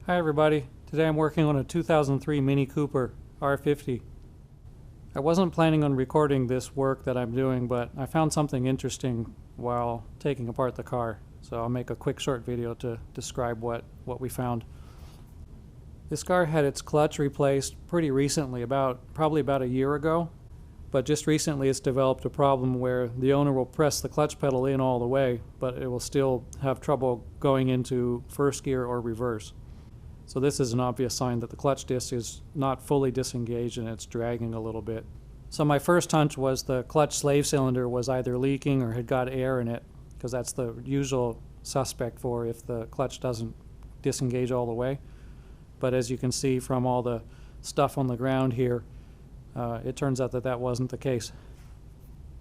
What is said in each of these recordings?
Hi everybody, today I'm working on a 2003 Mini Cooper R50. I wasn't planning on recording this work that I'm doing, but I found something interesting while taking apart the car, so I'll make a quick short video to describe what we found. This car had its clutch replaced pretty recently, probably about a year ago, but just recently it's developed a problem where the owner will press the clutch pedal in all the way, but it will still have trouble going into first gear or reverse. So this is an obvious sign that the clutch disc is not fully disengaged and it's dragging a little bit. So my first hunch was the clutch slave cylinder was either leaking or had got air in it, because that's the usual suspect for if the clutch doesn't disengage all the way. But as you can see from all the stuff on the ground here, it turns out that that wasn't the case.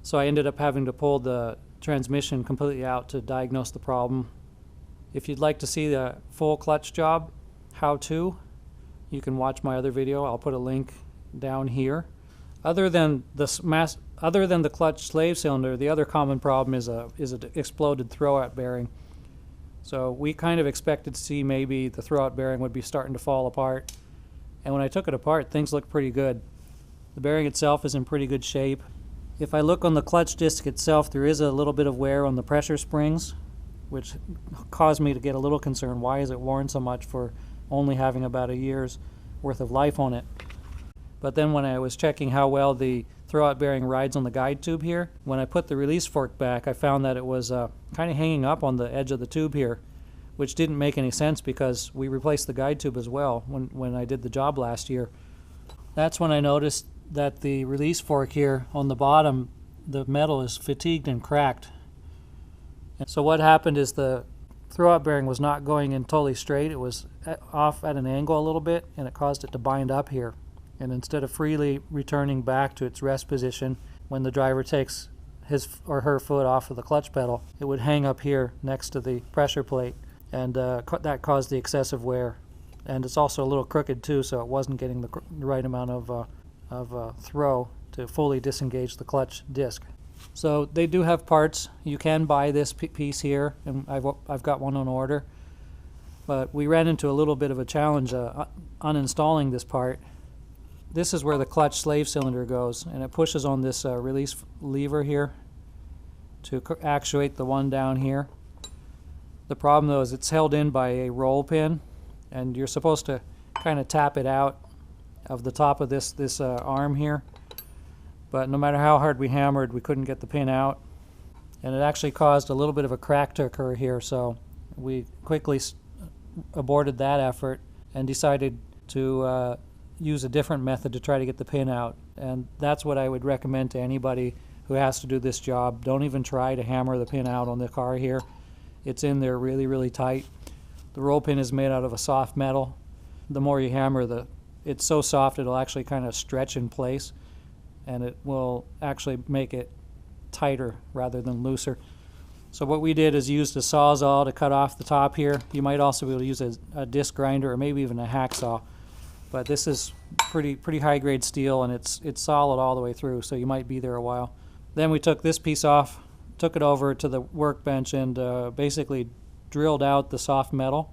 So I ended up having to pull the transmission completely out to diagnose the problem. If you'd like to see the full clutch job, how-to, you can watch my other video. I'll put a link down here. Other than the clutch slave cylinder, the other common problem is an exploded throwout bearing. So we kind of expected to see maybe the throwout bearing would be starting to fall apart. And when I took it apart, things looked pretty good. The bearing itself is in pretty good shape. If I look on the clutch disc itself, there is a little bit of wear on the pressure springs, which caused me to get a little concerned. Why is it worn so much for only having about a year's worth of life on it? But then when I was checking how well the throwout bearing rides on the guide tube here, when I put the release fork back, I found that it was kind of hanging up on the edge of the tube here, which didn't make any sense because we replaced the guide tube as well when I did the job last year. That's when I noticed that the release fork here on the bottom, the metal is fatigued and cracked. And so what happened is the throwout bearing was not going in totally straight. It was off at an angle a little bit, and it caused it to bind up here. And instead of freely returning back to its rest position when the driver takes his or her foot off of the clutch pedal, it would hang up here next to the pressure plate, and that caused the excessive wear. And it's also a little crooked too, so it wasn't getting the right amount of throw to fully disengage the clutch disc. So they do have parts. You can buy this piece here, and I've got one on order. But we ran into a little bit of a challenge uninstalling this part. This is where the clutch slave cylinder goes, and it pushes on this release lever here to actuate the one down here. The problem though is it's held in by a roll pin, and you're supposed to kind of tap it out of the top of this arm here. But no matter how hard we hammered, we couldn't get the pin out, and it actually caused a little bit of a crack to occur here, so we quickly aborted that effort and decided to use a different method to try to get the pin out. And that's what I would recommend to anybody who has to do this job. Don't even try to hammer the pin out on the car here. It's in there really, really tight. The roll pin is made out of a soft metal. The more you hammer, it's so soft it'll actually kind of stretch in place, and it will actually make it tighter rather than looser. So what we did is used a sawzall to cut off the top here. You might also be able to use a disc grinder or maybe even a hacksaw. But this is pretty high grade steel, and it's solid all the way through, so you might be there a while. Then we took this piece off, took it over to the workbench, and basically drilled out the soft metal.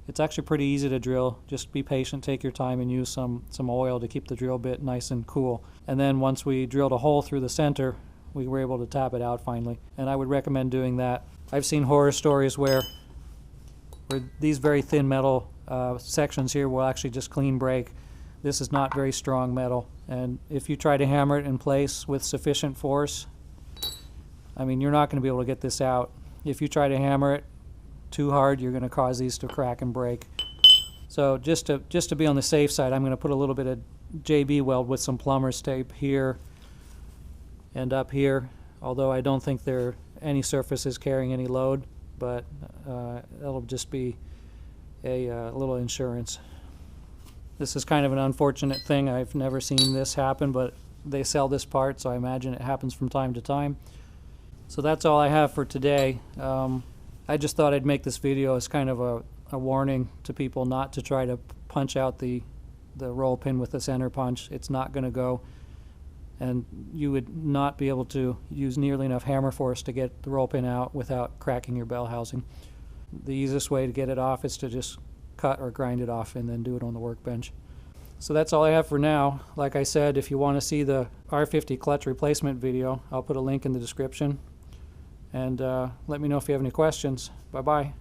It's actually pretty easy to drill. Just be patient, take your time, and use some oil to keep the drill bit nice and cool. And then once we drilled a hole through the center, we were able to tap it out finally. And I would recommend doing that. I've seen horror stories where these very thin metal sections here will actually just clean break. This is not very strong metal, and if you try to hammer it in place with sufficient force, I mean, you're not going to be able to get this out. If you try to hammer it too hard, you're going to cause these to crack and break. So just to be on the safe side, I'm going to put a little bit of JB weld with some plumber's tape here and up here, although I don't think any surface is carrying any load, but that'll just be a little insurance. This is kind of an unfortunate thing. I've never seen this happen, but they sell this part, so I imagine it happens from time to time. So that's all I have for today. I just thought I'd make this video as kind of a warning to people not to try to punch out the roll pin with the center punch. It's not going to go, and you would not be able to use nearly enough hammer force to get the roll pin out without cracking your bell housing. The easiest way to get it off is to just cut or grind it off and then do it on the workbench. So that's all I have for now. Like I said, if you want to see the R50 clutch replacement video, I'll put a link in the description. And let me know if you have any questions. Bye-bye.